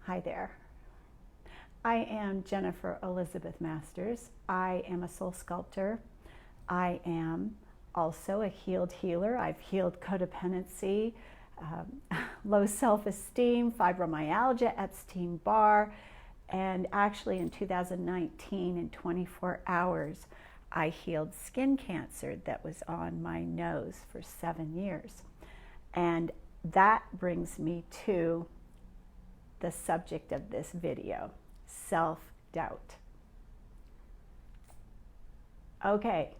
Hi there. I am Jennifer Elizabeth Masters. I am a soul sculptor. I am also a healed healer. I've healed codependency, low self-esteem, fibromyalgia, Epstein-Barr, and actually in 2019, in 24 hours, I healed skin cancer that was on my nose for 7 years. And that brings me to the subject of this video, self-doubt. Okay,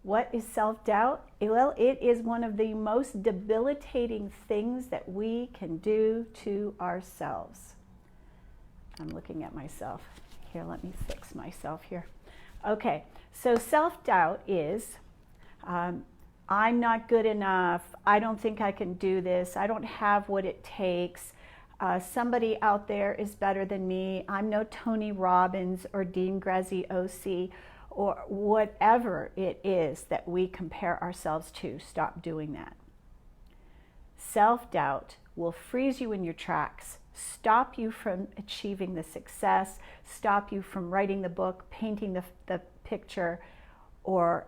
what is self-doubt? Well, it is one of the most debilitating things that we can do to ourselves. I'm looking at myself. Here, let me fix myself here. Okay, so self-doubt is, I'm not good enough, I don't think I can do this, I don't have what it takes, somebody out there is better than me, I'm no Tony Robbins or Dean Graziosi or whatever it is that we compare ourselves to. Stop doing that. Self-doubt will freeze you in your tracks, stop you from achieving the success, stop you from writing the book, painting the picture, or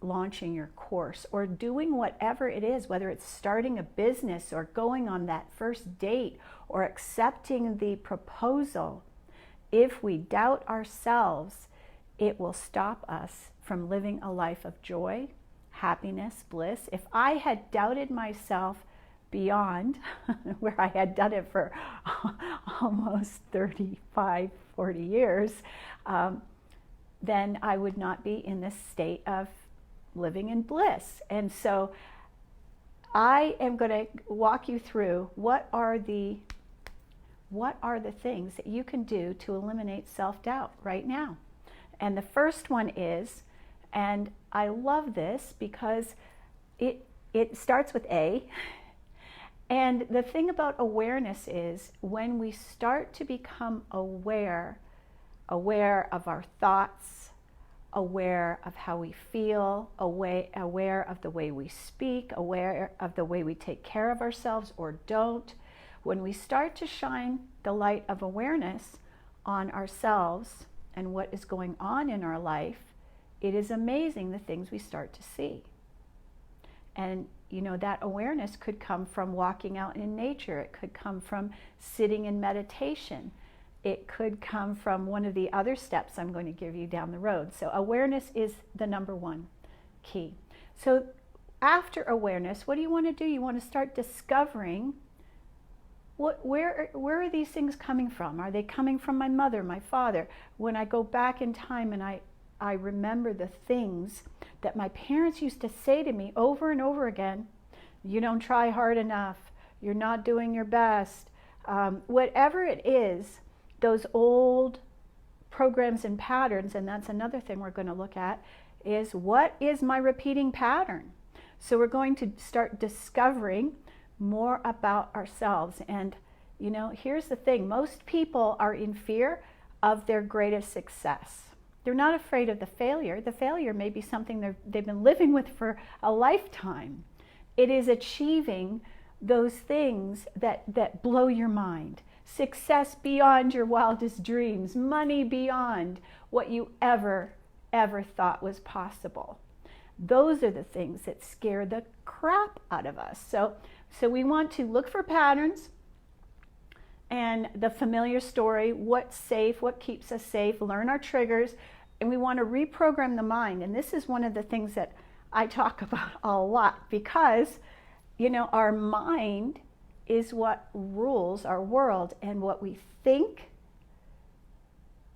launching your course, or doing whatever it is, whether it's starting a business or going on that first date or accepting the proposal. If we doubt ourselves, it will stop us from living a life of joy, happiness, bliss. If I had doubted myself beyond where I had done it for almost 35, 40 years, then I would not be in this state of living in bliss. And so I am going to walk you through what are the things that you can do to eliminate self-doubt right now. And the first one is, and I love this because it starts with A. And the thing about awareness is when we start to become aware of our thoughts, aware of how we feel, aware of the way we speak, aware of the way we take care of ourselves or don't. When we start to shine the light of awareness on ourselves and what is going on in our life, it is amazing the things we start to see. And you know, that awareness could come from walking out in nature. It could come from sitting in meditation. It could come from one of the other steps I'm going to give you down the road. So awareness is the number one key. So after awareness, what do you want to do? You want to start discovering where are these things coming from? Are they coming from my mother, my father? When I go back in time and I remember the things that my parents used to say to me over and over again, you don't try hard enough, you're not doing your best, whatever it is, those old programs and patterns, and that's another thing we're going to look at, is what is my repeating pattern? So we're going to start discovering more about ourselves. And you know, here's the thing, most people are in fear of their greatest success. They're not afraid of the failure. The failure may be something they've been living with for a lifetime. It is achieving those things that blow your mind. Success beyond your wildest dreams, money beyond what you ever thought was possible. Those are the things that scare the crap out of us. So we want to look for patterns and the familiar story, what's safe, what keeps us safe, learn our triggers, and we want to reprogram the mind. And this is one of the things that I talk about a lot because, you know, our mind is what rules our world, and what we think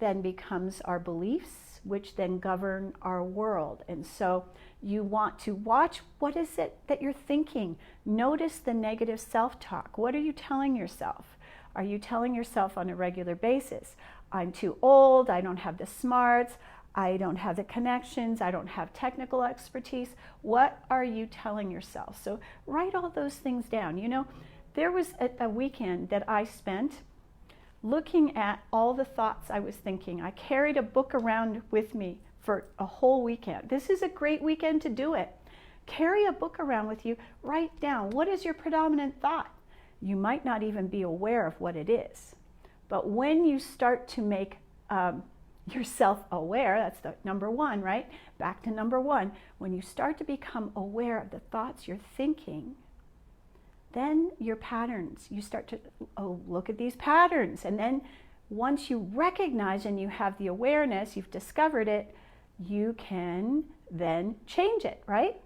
then becomes our beliefs, which then govern our world. And so you want to watch, what is it that you're thinking? Notice the negative self-talk. What are you telling yourself? Are you telling yourself on a regular basis, I'm too old, I don't have the smarts, I don't have the connections, I don't have technical expertise? What are you telling yourself? So write all those things down. You know, there was a weekend that I spent looking at all the thoughts I was thinking. I carried a book around with me for a whole weekend. This is a great weekend to do it. Carry a book around with you, write down, what is your predominant thought? You might not even be aware of what it is. But when you start to make yourself aware, that's the number one, right? Back to number one. When you start to become aware of the thoughts you're thinking, then your patterns, you start to, oh, look at these patterns. And then once you recognize and you have the awareness, you've discovered it, you can then change it, right?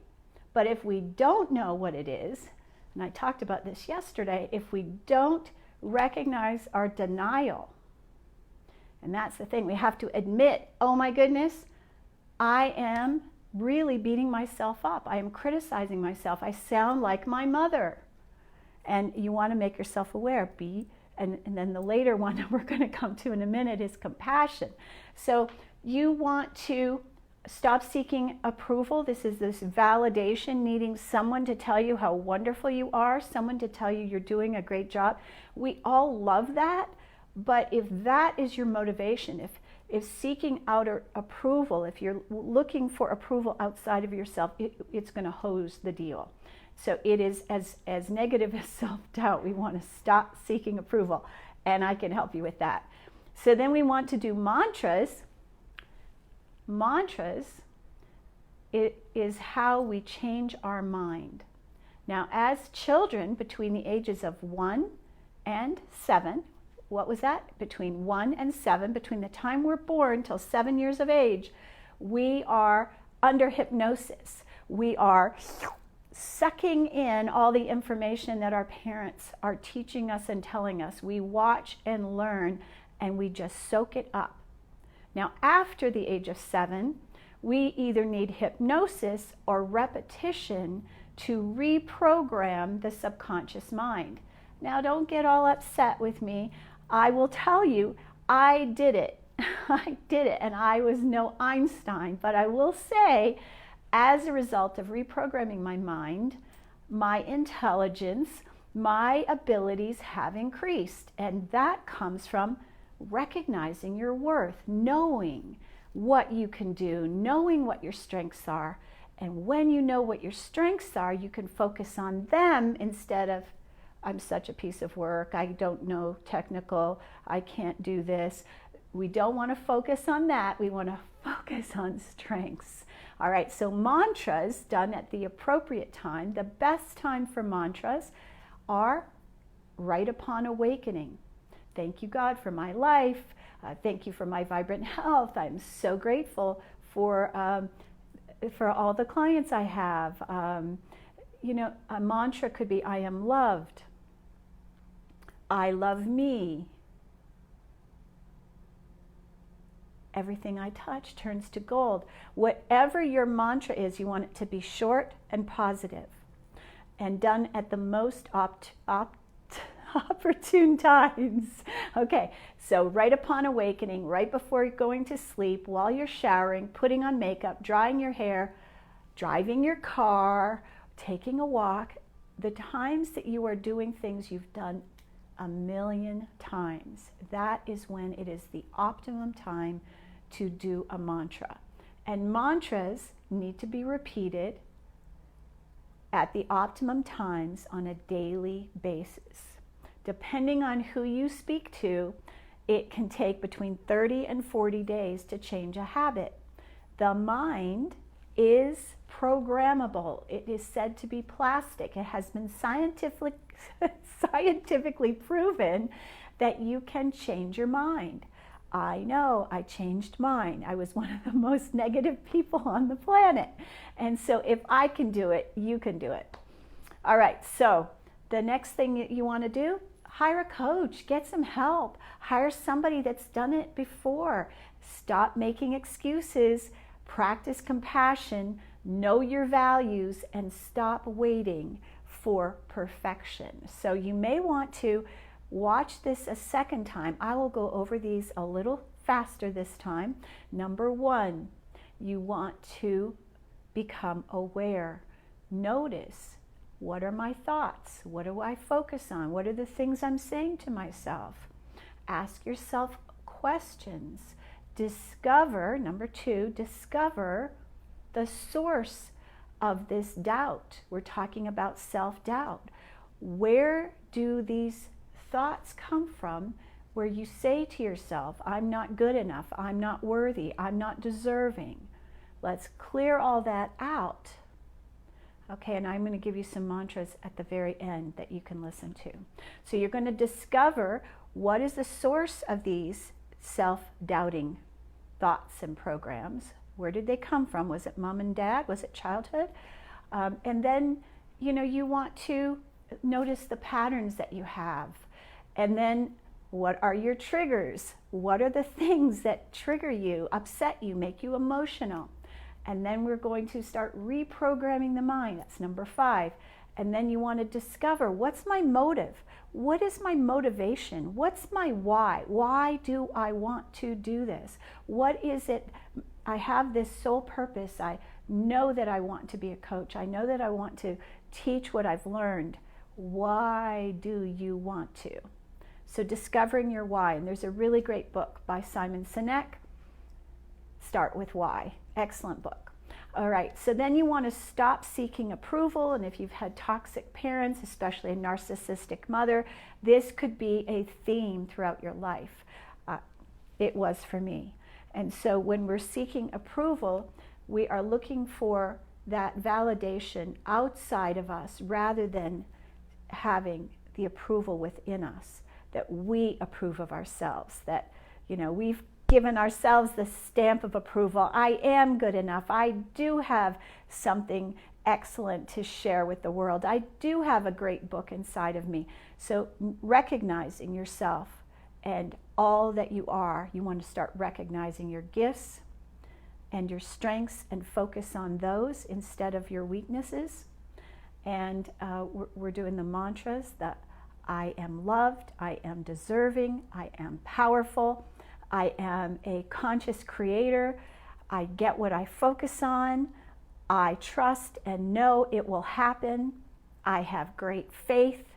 But if we don't know what it is, and I talked about this yesterday, if we don't recognize our denial, and that's the thing, we have to admit, oh my goodness, I am really beating myself up. I am criticizing myself. I sound like my mother. And you want to make yourself aware. And then the later one that we're going to come to in a minute is compassion. So you want to stop seeking approval. This is this validation, needing someone to tell you how wonderful you are, someone to tell you you're doing a great job. We all love that, but if that is your motivation, if seeking out approval, if you're looking for approval outside of yourself, it's going to hose the deal. So it is as negative as self-doubt. We want to stop seeking approval, and I can help you with that. So then we want to do mantras. Mantras, it is how we change our mind. Now, as children between the ages of 1 and 7, what was that? Between 1 and 7, between the time we're born till 7 years of age, we are under hypnosis. We are sucking in all the information that our parents are teaching us and telling us. We watch and learn, and we just soak it up. Now, after the age of 7, we either need hypnosis or repetition to reprogram the subconscious mind. Now, don't get all upset with me. I will tell you, I did it. I did it, and I was no Einstein, but I will say, as a result of reprogramming my mind, my intelligence, my abilities have increased. And that comes from recognizing your worth, knowing what you can do, knowing what your strengths are. And when you know what your strengths are, you can focus on them instead of, I'm such a piece of work, I don't know technical, I can't do this. We don't want to focus on that. We want to focus on strengths. All right, so mantras done at the appropriate time. The best time for mantras are right upon awakening. Thank you, God, for my life. Thank you for my vibrant health. I'm so grateful for all the clients I have. A mantra could be, I am loved. I love me. Everything I touch turns to gold. Whatever your mantra is, you want it to be short and positive and done at the most opportune times. Okay, so right upon awakening, right before going to sleep, while you're showering, putting on makeup, drying your hair, driving your car, taking a walk, the times that you are doing things you've done 1,000,000 times, that is when it is the optimum time to do a mantra. And mantras need to be repeated at the optimum times on a daily basis. Depending on who you speak to, it can take between 30 and 40 days to change a habit. The mind is programmable. It is said to be plastic. It has been scientifically proven that you can change your mind. I know, I changed mine. I was one of the most negative people on the planet. And so if I can do it, you can do it. All right, so the next thing that you want to do, hire a coach, get some help, hire somebody that's done it before. Stop making excuses, practice compassion, know your values, and stop waiting for perfection. So you may want to watch this a second time. I will go over these a little faster this time. Number 1, you want to become aware. Notice, what are my thoughts? What do I focus on? What are the things I'm saying to myself? Ask yourself questions. Discover, number 2, discover the source of this doubt. We're talking about self-doubt. where do these thoughts come from where you say to yourself, I'm not good enough, I'm not worthy, I'm not deserving. Let's clear all that out. Okay, and I'm going to give you some mantras at the very end that you can listen to. So you're going to discover what is the source of these self-doubting thoughts and programs. Where did they come from? Was it mom and dad? Was it childhood? And then, you want to notice the patterns that you have. And then, what are your triggers? What are the things that trigger you, upset you, make you emotional? And then we're going to start reprogramming the mind. That's number 5. And then you want to discover, what's my motive? What is my motivation? What's my why? Why do I want to do this? What is it? I have this sole purpose. I know that I want to be a coach. I know that I want to teach what I've learned. Why do you want to? So discovering your why. And there's a really great book by Simon Sinek, Start with Why. Excellent book. All right, so then you want to stop seeking approval. And if you've had toxic parents, especially a narcissistic mother, this could be a theme throughout your life. It was for me. And so when we're seeking approval, we are looking for that validation outside of us rather than having the approval within us, that we approve of ourselves, that, we've given ourselves the stamp of approval. I am good enough. I do have something excellent to share with the world. I do have a great book inside of me. So recognizing yourself and all that you are, you want to start recognizing your gifts and your strengths and focus on those instead of your weaknesses. And we're doing the mantras that I am loved, I am deserving, I am powerful, I am a conscious creator, I get what I focus on, I trust and know it will happen, I have great faith,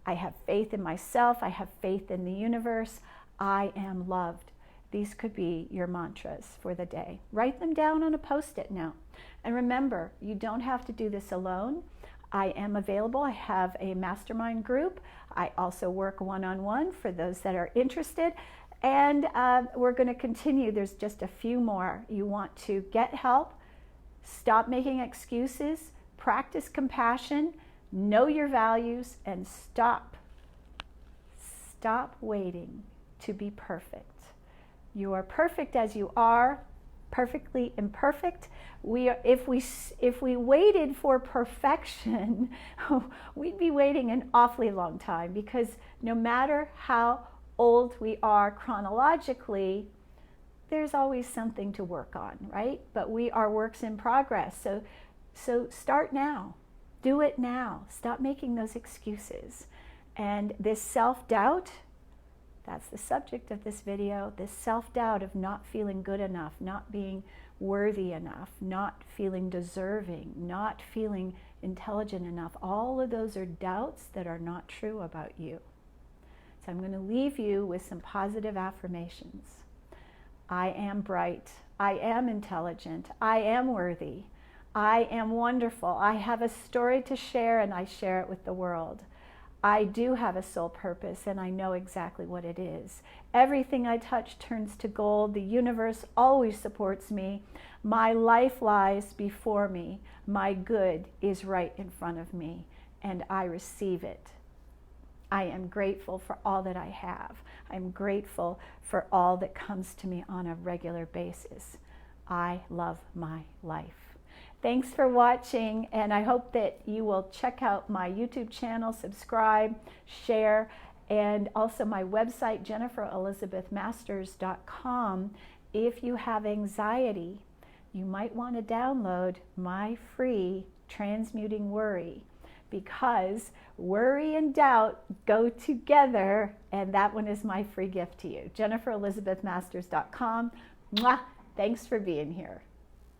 I have faith in myself, I have faith in the universe, I am loved. These could be your mantras for the day. Write them down on a Post-it note. And remember, you don't have to do this alone. I am available. I have a mastermind group. I also work one-on-one for those that are interested. And we're going to continue. There's just a few more. You want to get help, stop making excuses, practice compassion, know your values, and stop waiting to be perfect. You are perfect as you are, perfectly imperfect. If we waited for perfection, we'd be waiting an awfully long time, because no matter how old we are chronologically, there's always something to work on, right? But we are works in progress. So start now. Do it now. Stop making those excuses. And this self-doubt, that's the subject of this video, this self-doubt of not feeling good enough, not being worthy enough, not feeling deserving, not feeling intelligent enough. All of those are doubts that are not true about you. So I'm going to leave you with some positive affirmations. I am bright. I am intelligent. I am worthy. I am wonderful. I have a story to share, and I share it with the world. I do have a soul purpose, and I know exactly what it is. Everything I touch turns to gold. The universe always supports me. My life lies before me. My good is right in front of me, and I receive it. I am grateful for all that I have. I'm grateful for all that comes to me on a regular basis. I love my life. Thanks for watching, and I hope that you will check out my YouTube channel, subscribe, share, and also my website, jenniferelizabethmasters.com. If you have anxiety, you might want to download my free Transmuting Worry, because worry and doubt go together, and that one is my free gift to you. jenniferelizabethmasters.com. Mwah! Thanks for being here.